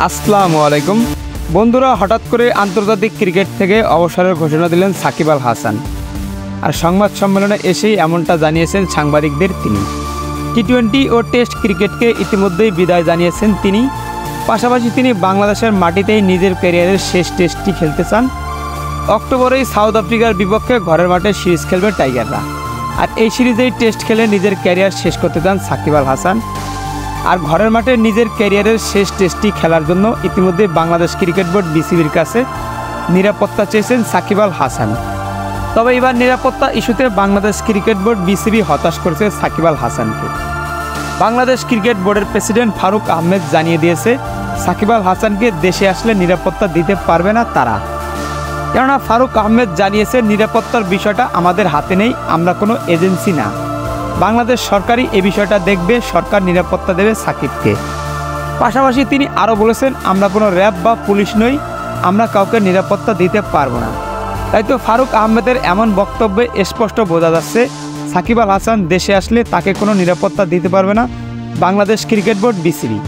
আসসালামু আলাইকুম বন্ধুরা, হঠাৎ করে আন্তর্জাতিক ক্রিকেট থেকে অবসরের ঘোষণা দিলেন সাকিব আল হাসান। আর সংবাদ সম্মেলনে এসেই এমনটা জানিয়েছেন সাংবাদিকদের তিনি। টি-20 ও টেস্ট ক্রিকেটকে ইতিমধ্যেই বিদায় জানিয়েছেন তিনি। পাশাপাশি তিনি বাংলাদেশের মাটিতেই নিজের ক্যারিয়ারের শেষ টেস্টটি খেলতে চান। অক্টোবরেই সাউথ আফ্রিকার বিপক্ষে ঘরের মাঠে সিরিজ খেলবে টাইগাররা। আর এই সিরিজেই টেস্ট খেলে নিজের ক্যারিয়ার শেষ করতে চান সাকিব আল হাসান। আর ঘরের মাঠে নিজের ক্যারিয়ারের শেষ টেস্টটি খেলার জন্য ইতিমধ্যে বাংলাদেশ ক্রিকেট বোর্ড বিসিবির কাছে নিরাপত্তা চেয়েছেন সাকিব আল হাসান। তবে এবার নিরাপত্তা ইস্যুতে বাংলাদেশ ক্রিকেট বোর্ড বিসিবি হতাশ করেছে সাকিব আল হাসানকে। বাংলাদেশ ক্রিকেট বোর্ডের প্রেসিডেন্ট ফারুক আহমেদ জানিয়ে দিয়েছে সাকিব আল হাসানকে দেশে আসলে নিরাপত্তা দিতে পারবে না তারা। কেননা ফারুক আহমেদ জানিয়েছে নিরাপত্তার বিষয়টা আমাদের হাতে নেই, আমরা কোনো এজেন্সি না। বাংলাদেশ সরকারই এ বিষয়টা দেখবে, সরকার নিরাপত্তা দেবে সাকিবকে। পাশাপাশি তিনি আরও বলেছেন, আমরা কোনো র্যাব বা পুলিশ নই, আমরা কাউকে নিরাপত্তা দিতে পারবো না। তাই তো ফারুক আহমেদের এমন বক্তব্যে স্পষ্ট বোঝা যাচ্ছে সাকিব আল হাসান দেশে আসলে তাকে কোনো নিরাপত্তা দিতে পারবে না বাংলাদেশ ক্রিকেট বোর্ড বিসিবি।